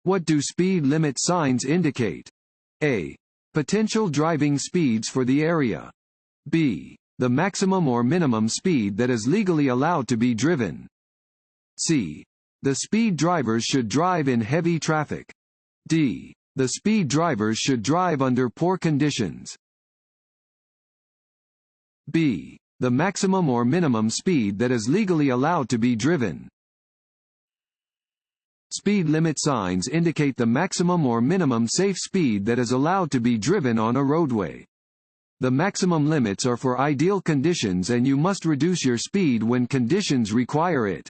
What do speed limit signs indicate? A. Potential driving speeds for the area. B. The maximum or minimum speed that is legally allowed to be driven. C. The speed drivers should drive in heavy traffic. D. The speed drivers should drive under poor conditions. B. The maximum or minimum speed that is legally allowed to be driven. Speed limit signs indicate the maximum or minimum safe speed that is allowed to be driven on a roadway. The maximum limits are for ideal conditions and you must reduce your speed when conditions require it.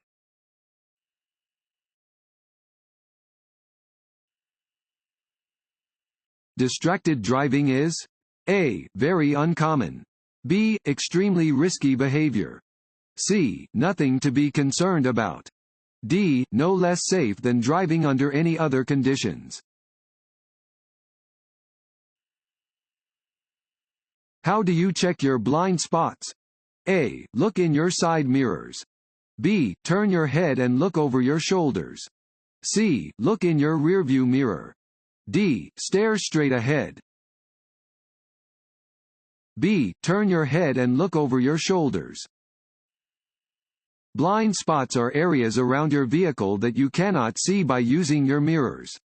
Distracted driving is A. Very uncommon. B. Extremely risky behavior. C. Nothing to be concerned about. D. No less safe than driving under any other conditions. How do you check your blind spots? A. Look in your side mirrors. B. Turn your head and look over your shoulders. C. Look in your rearview mirror. D. Stare straight ahead. B. Turn your head and look over your shoulders. Blind spots are areas around your vehicle that you cannot see by using your mirrors.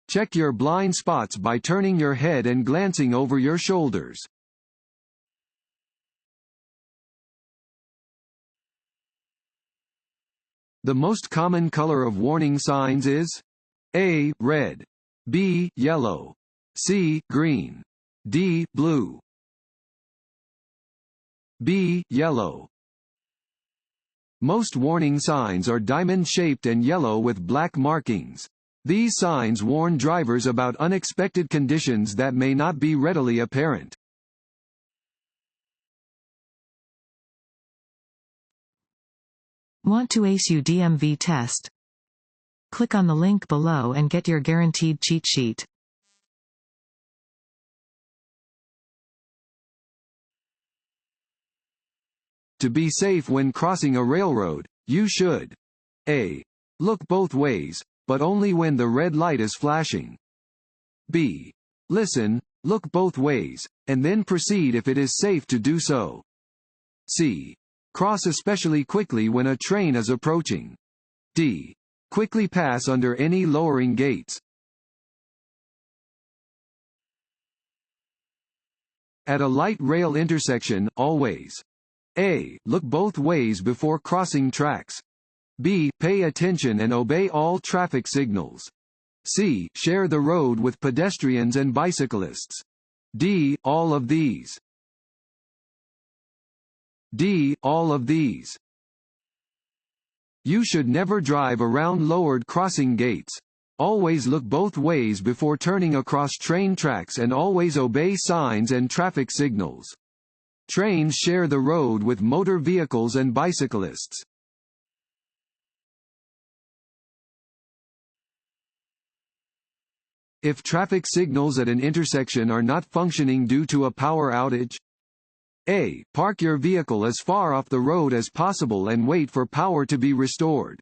Check your blind spots by turning your head and glancing over your shoulders. The most common color of warning signs is A. Red. B. Yellow. C. Green. D. Blue. B. Yellow. Most warning signs are diamond-shaped and yellow with black markings. These signs warn drivers about unexpected conditions that may not be readily apparent. Want to ace your DMV test? Click on the link below and get your guaranteed cheat sheet. To be safe when crossing a railroad, you should A. Look both ways, but only when the red light is flashing. B. Listen, look both ways, and then proceed if it is safe to do so. C. Cross especially quickly when a train is approaching. D. Quickly pass under any lowering gates. At a light rail intersection, always A. Look both ways before crossing tracks. B. Pay attention and obey all traffic signals. C. Share the road with pedestrians and bicyclists. D. All of these. D. All of these. You should never drive around lowered crossing gates. Always look both ways before turning across train tracks and always obey signs and traffic signals. Trains share the road with motor vehicles and bicyclists. If traffic signals at an intersection are not functioning due to a power outage, A. Park your vehicle as far off the road as possible and wait for power to be restored.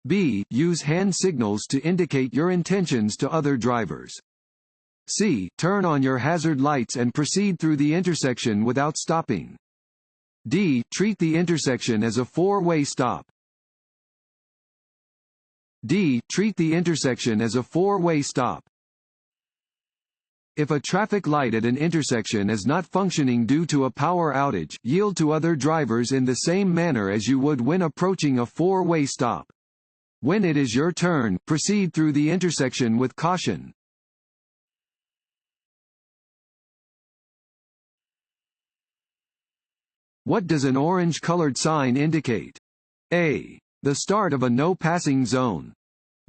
B. Use hand signals to indicate your intentions to other drivers. C. Turn on your hazard lights and proceed through the intersection without stopping. D. Treat the intersection as a four-way stop. D. Treat the intersection as a four-way stop. If a traffic light at an intersection is not functioning due to a power outage, yield to other drivers in the same manner as you would when approaching a four-way stop. When it is your turn, proceed through the intersection with caution. What does an orange-colored sign indicate? A. The start of a no-passing zone.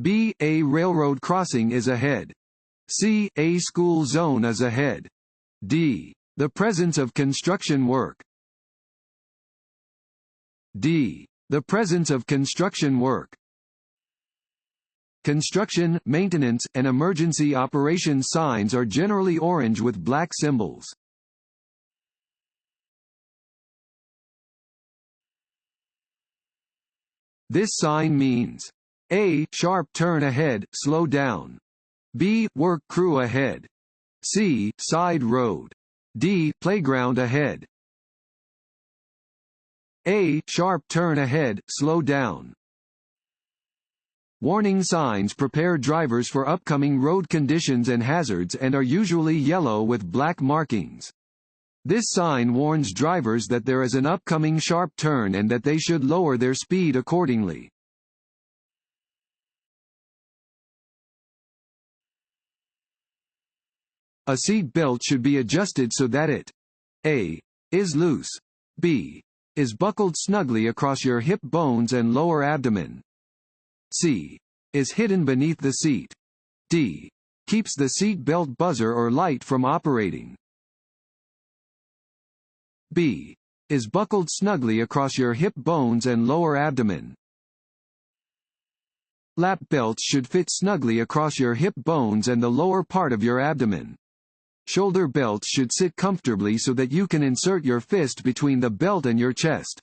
B. A railroad crossing is ahead. C. A school zone is ahead. D. The presence of construction work. D. The presence of construction work. Construction, maintenance, and emergency operations signs are generally orange with black symbols. This sign means A. Sharp turn ahead, slow down. B. Work crew ahead. C. Side road. D. Playground ahead. A. Sharp turn ahead, slow down. Warning signs prepare drivers for upcoming road conditions and hazards and are usually yellow with black markings. This sign warns drivers that there is an upcoming sharp turn and that they should lower their speed accordingly. A seat belt should be adjusted so that it A. is loose, B. is buckled snugly across your hip bones and lower abdomen, C. is hidden beneath the seat, D. keeps the seat belt buzzer or light from operating, B. is buckled snugly across your hip bones and lower abdomen. Lap belts should fit snugly across your hip bones and the lower part of your abdomen. Shoulder belts should sit comfortably so that you can insert your fist between the belt and your chest.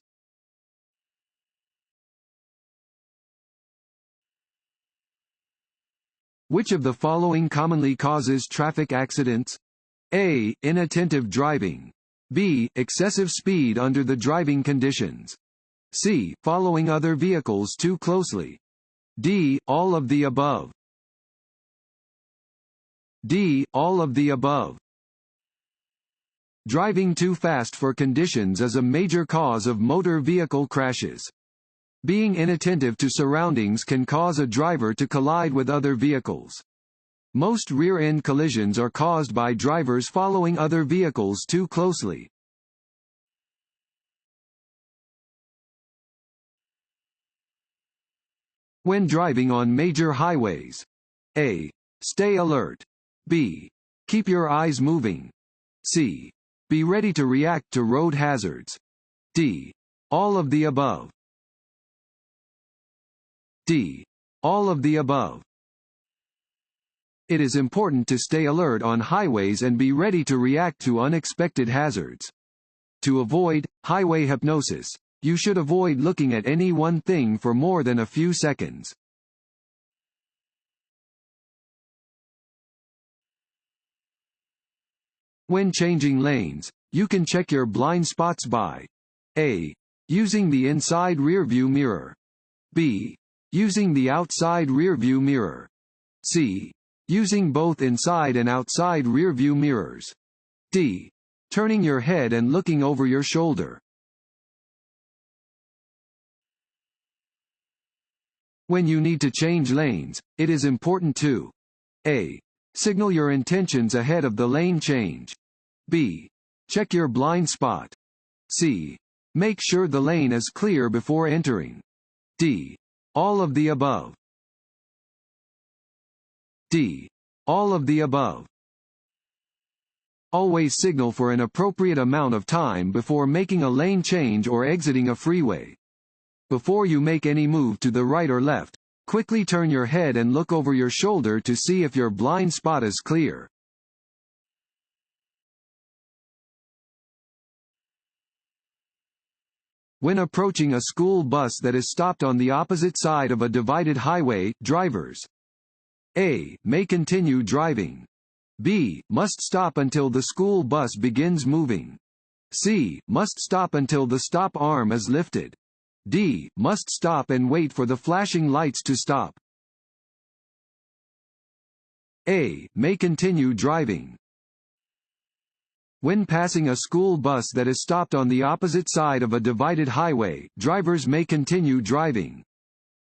Which of the following commonly causes traffic accidents? A. Inattentive driving. B. Excessive speed under the driving conditions. C. Following other vehicles too closely. D. All of the above. D. All of the above. Driving too fast for conditions is a major cause of motor vehicle crashes. Being inattentive to surroundings can cause a driver to collide with other vehicles. Most rear-end collisions are caused by drivers following other vehicles too closely. When driving on major highways. A. Stay alert. B. Keep your eyes moving. C. Be ready to react to road hazards. D. All of the above. D. All of the above. It is important to stay alert on highways and be ready to react to unexpected hazards. To avoid highway hypnosis, you should avoid looking at any one thing for more than a few seconds. When changing lanes, you can check your blind spots by A. using the inside rearview mirror, B. using the outside rearview mirror, C. using both inside and outside rearview mirrors, D. turning your head and looking over your shoulder. When you need to change lanes, it is important to A. signal your intentions ahead of the lane change. B. check your blind spot. C. make sure the lane is clear before entering. D. all of the above. D. all of the above. Always signal for an appropriate amount of time before making a lane change or exiting a freeway. Before you make any move to the right or left, quickly turn your head and look over your shoulder to see if your blind spot is clear. When approaching a school bus that is stopped on the opposite side of a divided highway, drivers A. may continue driving. B. must stop until the school bus begins moving. C. must stop until the stop arm is lifted. D. must stop and wait for the flashing lights to stop. A. may continue driving. When passing a school bus that is stopped on the opposite side of a divided highway, drivers may continue driving.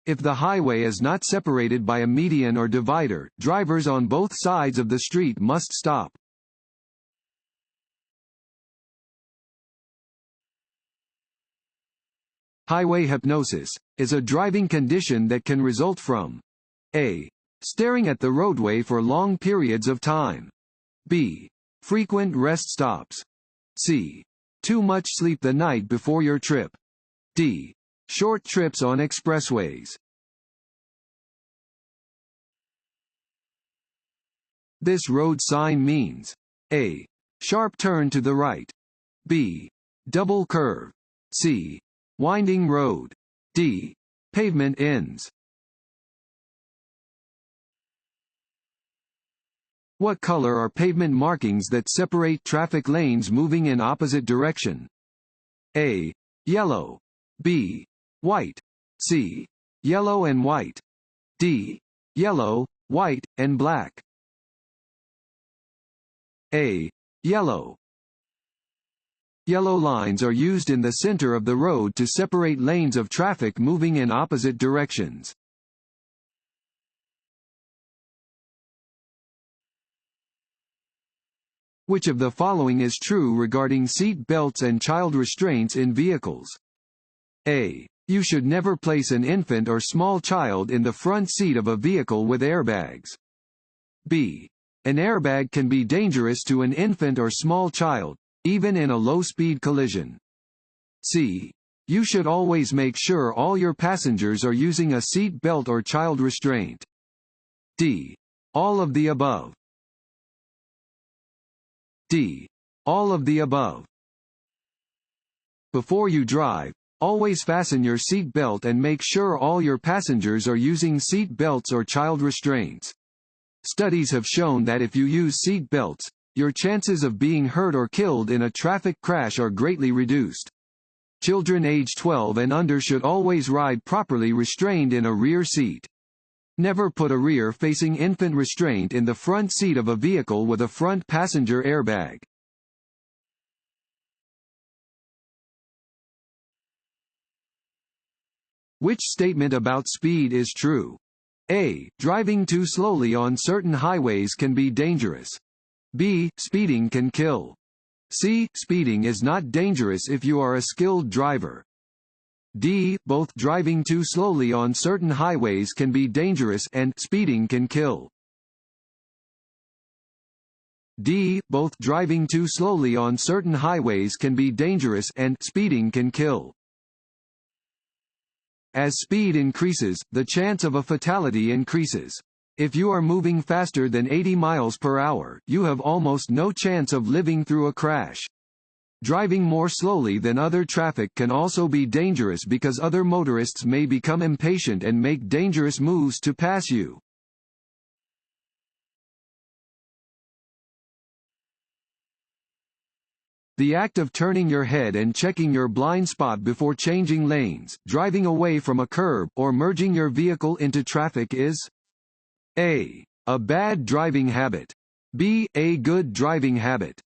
If the highway is not separated by a median or divider, drivers on both sides of the street must stop. Highway hypnosis is a driving condition that can result from A. staring at the roadway for long periods of time. B. frequent rest stops. C. too much sleep the night before your trip. D. short trips on expressways. This road sign means A. sharp turn to the right. B. double curve. C. winding road. D. pavement ends. What color are pavement markings that separate traffic lanes moving in opposite direction? A. Yellow. B. White. C. Yellow and white. D. Yellow, white, and black. A. Yellow. Yellow lines are used in the center of the road to separate lanes of traffic moving in opposite directions. Which of the following is true regarding seat belts and child restraints in vehicles? A. You should never place an infant or small child in the front seat of a vehicle with airbags. B. An airbag can be dangerous to an infant or small child, even in a low-speed collision. C. You should always make sure all your passengers are using a seat belt or child restraint. D. All of the above. D. All of the above. Before you drive, always fasten your seat belt and make sure all your passengers are using seat belts or child restraints. Studies have shown that if you use seat belts, your chances of being hurt or killed in a traffic crash are greatly reduced. Children age 12 and under should always ride properly restrained in a rear seat. Never put a rear-facing infant restraint in the front seat of a vehicle with a front passenger airbag. Which statement about speed is true? A. Driving too slowly on certain highways can be dangerous. B. Speeding can kill. C. Speeding is not dangerous if you are a skilled driver. D. Both driving too slowly on certain highways can be dangerous and speeding can kill. D. Both driving too slowly on certain highways can be dangerous and speeding can kill. As speed increases, the chance of a fatality increases. If you are moving faster than 80 miles per hour, you have almost no chance of living through a crash. Driving more slowly than other traffic can also be dangerous because other motorists may become impatient and make dangerous moves to pass you. The act of turning your head and checking your blind spot before changing lanes, driving away from a curb, or merging your vehicle into traffic is A. A bad driving habit. B. A good driving habit.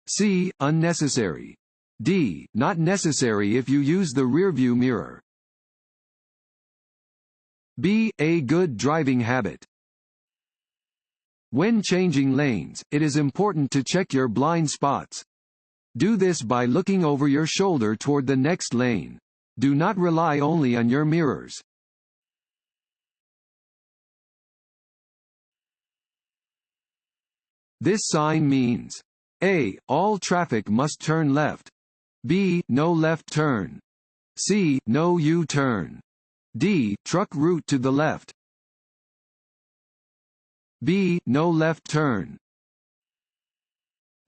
C. Unnecessary. D. Not necessary if you use the rearview mirror. B. A good driving habit. When changing lanes, it is important to check your blind spots. Do this by looking over your shoulder toward the next lane. Do not rely only on your mirrors. This sign means A. All traffic must turn left. B. No left turn. C. No U-turn. D. Truck route to the left. B. No left turn.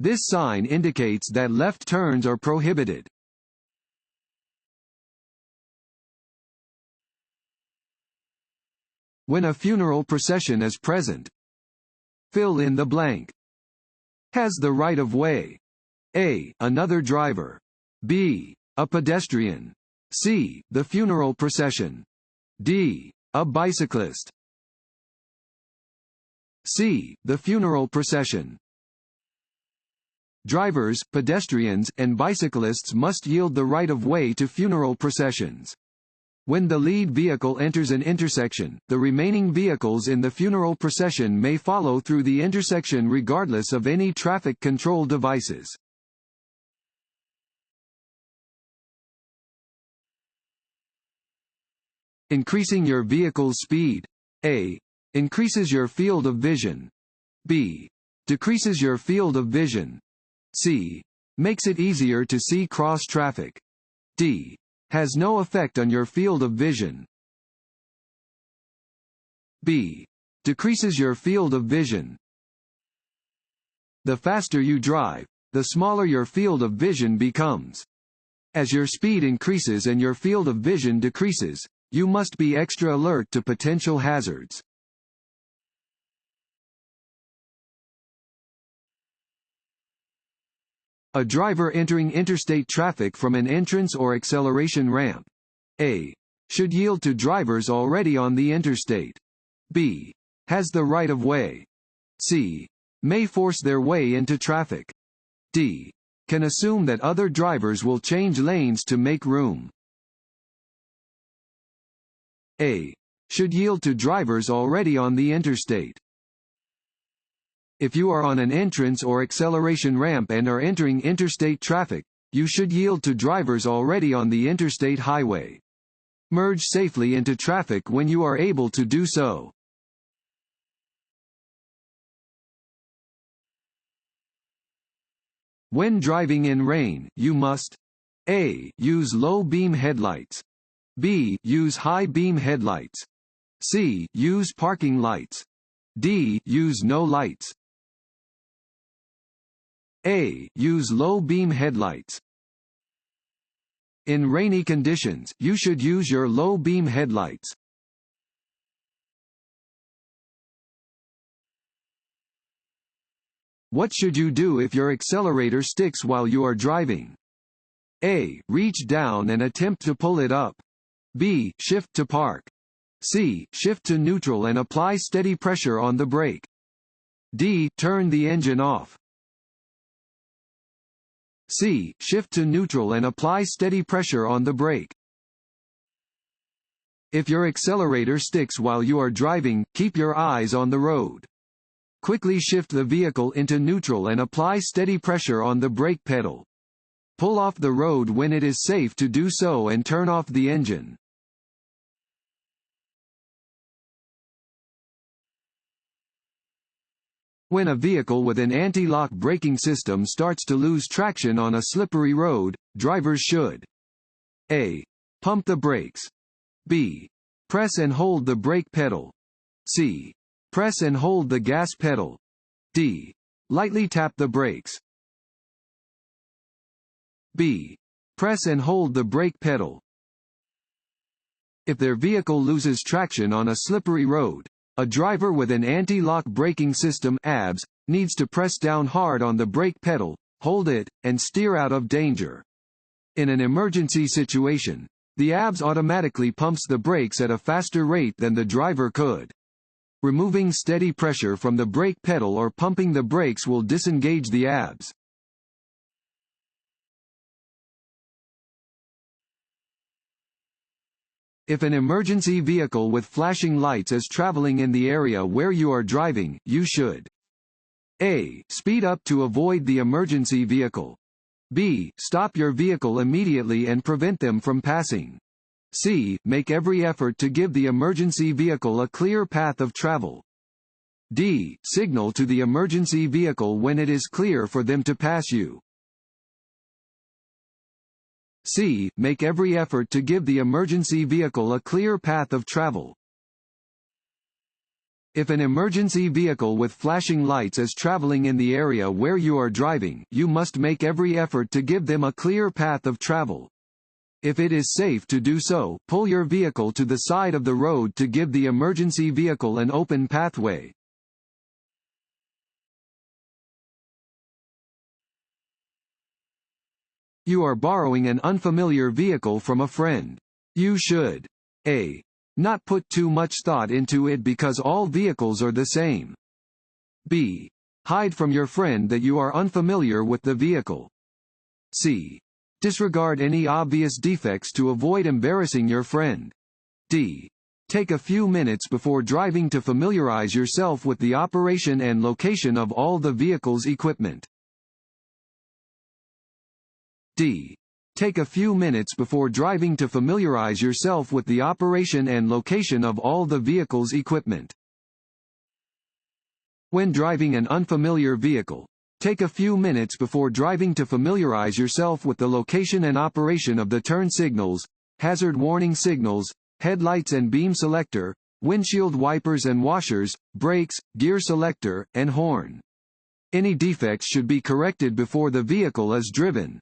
This sign indicates that left turns are prohibited. When a funeral procession is present, fill in the blank. Has the right of way. A. Another driver. B. A pedestrian. C. The funeral procession. D. A bicyclist. C. The funeral procession. Drivers, pedestrians, and bicyclists must yield the right of way to funeral processions. When the lead vehicle enters an intersection, the remaining vehicles in the funeral procession may follow through the intersection regardless of any traffic control devices. Increasing your vehicle's speed. A. Increases your field of vision. B. Decreases your field of vision. C. Makes it easier to see cross traffic. D. Has no effect on your field of vision. B. Decreases your field of vision. The faster you drive, the smaller your field of vision becomes. As your speed increases and your field of vision decreases, you must be extra alert to potential hazards. A driver entering interstate traffic from an entrance or acceleration ramp. A. Should yield to drivers already on the interstate. B. Has the right of way. C. May force their way into traffic. D. Can assume that other drivers will change lanes to make room. A. Should yield to drivers already on the interstate. If you are on an entrance or acceleration ramp and are entering interstate traffic, you should yield to drivers already on the interstate highway. Merge safely into traffic when you are able to do so. When driving in rain, you must A. Use low beam headlights. B. Use high beam headlights. C. Use parking lights. D. Use no lights. A. Use low beam headlights. In rainy conditions, you should use your low beam headlights. What should you do if your accelerator sticks while you are driving? A. Reach down and attempt to pull it up. B. Shift to park. C. Shift to neutral and apply steady pressure on the brake. D. Turn the engine off. C. Shift to neutral and apply steady pressure on the brake. If your accelerator sticks while you are driving, keep your eyes on the road. Quickly shift the vehicle into neutral and apply steady pressure on the brake pedal. Pull off the road when it is safe to do so and turn off the engine. When a vehicle with an anti-lock braking system starts to lose traction on a slippery road, drivers should A. Pump the brakes. B. Press and hold the brake pedal. C. Press and hold the gas pedal. D. Lightly tap the brakes. B. Press and hold the brake pedal. If their vehicle loses traction on a slippery road, a driver with an anti-lock braking system (ABS) needs to press down hard on the brake pedal, hold it, and steer out of danger. In an emergency situation, the ABS automatically pumps the brakes at a faster rate than the driver could. Removing steady pressure from the brake pedal or pumping the brakes will disengage the ABS. If an emergency vehicle with flashing lights is traveling in the area where you are driving, you should A. Speed up to avoid the emergency vehicle. B. Stop your vehicle immediately and prevent them from passing. C. Make every effort to give the emergency vehicle a clear path of travel. D. Signal to the emergency vehicle when it is clear for them to pass you. C. Make every effort to give the emergency vehicle a clear path of travel. If an emergency vehicle with flashing lights is traveling in the area where you are driving, you must make every effort to give them a clear path of travel. If it is safe to do so, pull your vehicle to the side of the road to give the emergency vehicle an open pathway. You are borrowing an unfamiliar vehicle from a friend. You should A. Not put too much thought into it because all vehicles are the same. B. Hide from your friend that you are unfamiliar with the vehicle. C. Disregard any obvious defects to avoid embarrassing your friend. D. Take a few minutes before driving to familiarize yourself with the operation and location of all the vehicle's equipment. D. Take a few minutes before driving to familiarize yourself with the operation and location of all the vehicle's equipment. When driving an unfamiliar vehicle, take a few minutes before driving to familiarize yourself with the location and operation of the turn signals, hazard warning signals, headlights and beam selector, windshield wipers and washers, brakes, gear selector, and horn. Any defects should be corrected before the vehicle is driven.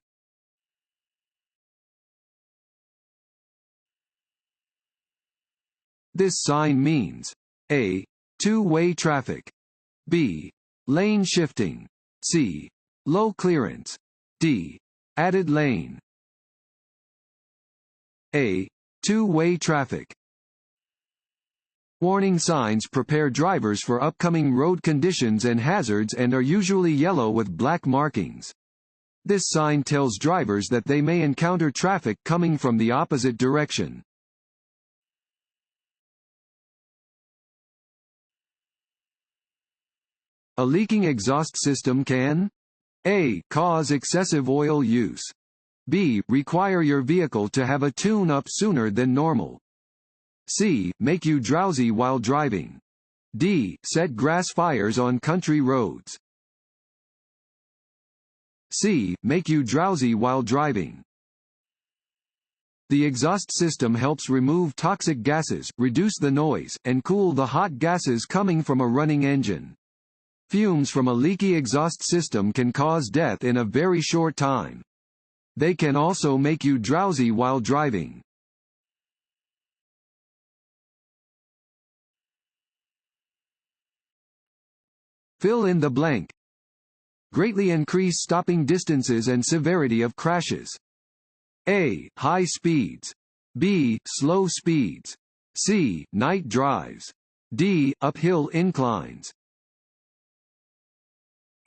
This sign means A. Two-way traffic. B. Lane shifting. C. Low clearance. D. Added lane. A. Two-way traffic. Warning signs prepare drivers for upcoming road conditions and hazards and are usually yellow with black markings. This sign tells drivers that they may encounter traffic coming from the opposite direction. A leaking exhaust system can A. Cause excessive oil use. B. Require your vehicle to have a tune-up sooner than normal. C. Make you drowsy while driving. D. Set grass fires on country roads. C. Make you drowsy while driving. The exhaust system helps remove toxic gases, reduce the noise, and cool the hot gases coming from a running engine. Fumes from a leaky exhaust system can cause death in a very short time. They can also make you drowsy while driving. Fill in the blank. Greatly increase stopping distances and severity of crashes. A. High speeds. B. Slow speeds. C. Night drives. D. Uphill inclines.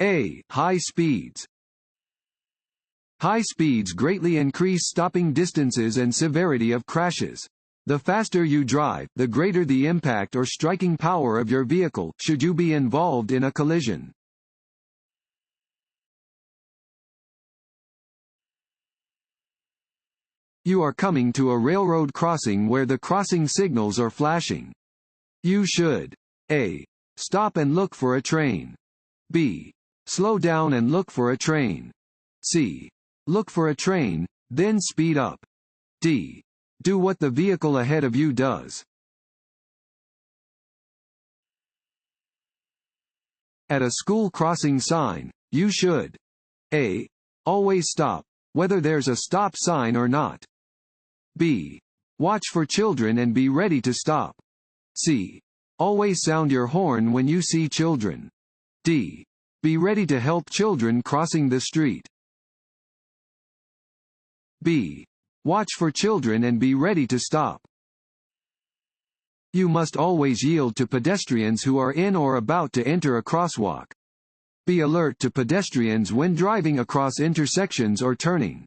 A. High speeds. High speeds greatly increase stopping distances and severity of crashes. The faster you drive, the greater the impact or striking power of your vehicle, should you be involved in a collision. You are coming to a railroad crossing where the crossing signals are flashing. You should A. Stop and look for a train. B. Slow down and look for a train. C. Look for a train, then speed up. D. Do what the vehicle ahead of you does. At a school crossing sign, you should A. Always stop, whether there's a stop sign or not. B. Watch for children and be ready to stop. C. Always sound your horn when you see children. D. Be ready to help children crossing the street. B. Watch for children and be ready to stop. You must always yield to pedestrians who are in or about to enter a crosswalk. Be alert to pedestrians when driving across intersections or turning.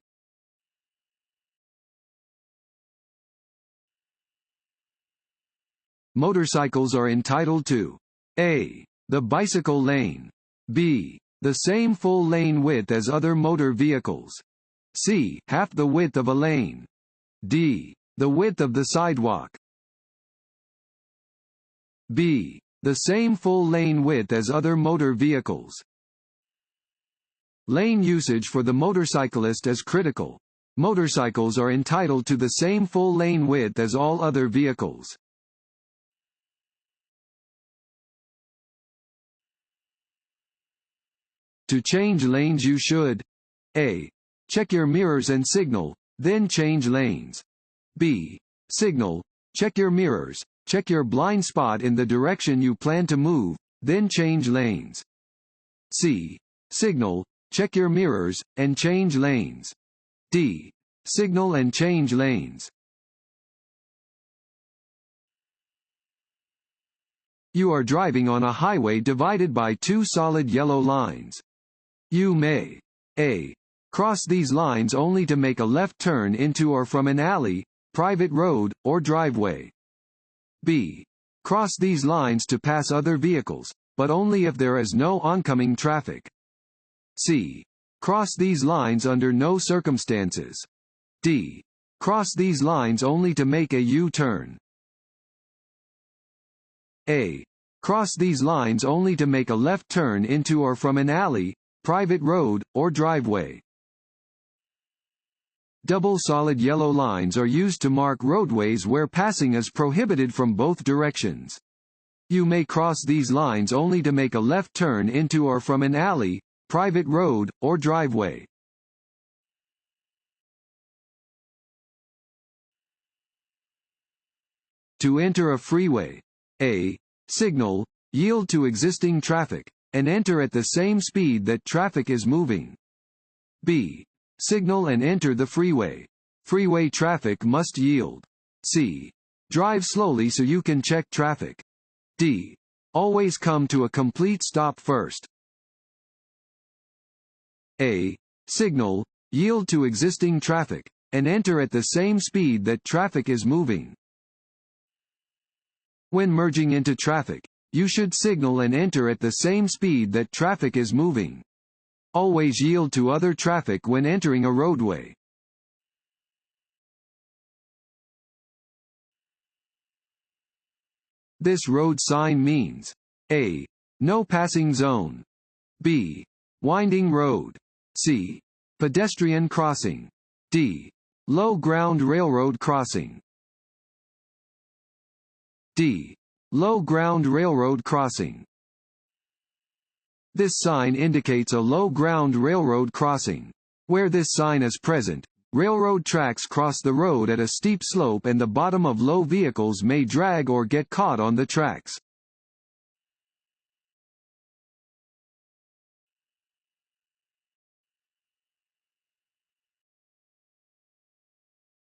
Motorcycles are entitled to A. The bicycle lane. B. The same full lane width as other motor vehicles. C. Half the width of a lane. D. The width of the sidewalk. B. The same full lane width as other motor vehicles. Lane usage for the motorcyclist is critical. Motorcycles are entitled to the same full lane width as all other vehicles. To change lanes you should A. Check your mirrors and signal, then change lanes. B. Signal, check your mirrors, check your blind spot in the direction you plan to move, then change lanes. C. Signal, check your mirrors, and change lanes. D. Signal and change lanes. You are driving on a highway divided by two solid yellow lines. You may A. Cross these lines only to make a left turn into or from an alley, private road, or driveway. B. Cross these lines to pass other vehicles, but only if there is no oncoming traffic. C. Cross these lines under no circumstances. D. Cross these lines only to make a U-turn. A. Cross these lines only to make a left turn into or from an alley, private road, or driveway. Double solid yellow lines are used to mark roadways where passing is prohibited from both directions. You may cross these lines only to make a left turn into or from an alley, private road, or driveway. To enter a freeway, A. Signal, yield to existing traffic, and enter at the same speed that traffic is moving. B. Signal and enter the freeway. Freeway traffic must yield. C. Drive slowly so you can check traffic. D. Always come to a complete stop first. A. Signal, yield to existing traffic, and enter at the same speed that traffic is moving. When merging into traffic, you should signal and enter at the same speed that traffic is moving. Always yield to other traffic when entering a roadway. This road sign means A. No passing zone. B. Winding road. C. Pedestrian crossing. D. Low ground railroad crossing. D. Low ground railroad crossing. This sign indicates a low ground railroad crossing. Where this sign is present, railroad tracks cross the road at a steep slope and the bottom of low vehicles may drag or get caught on the tracks.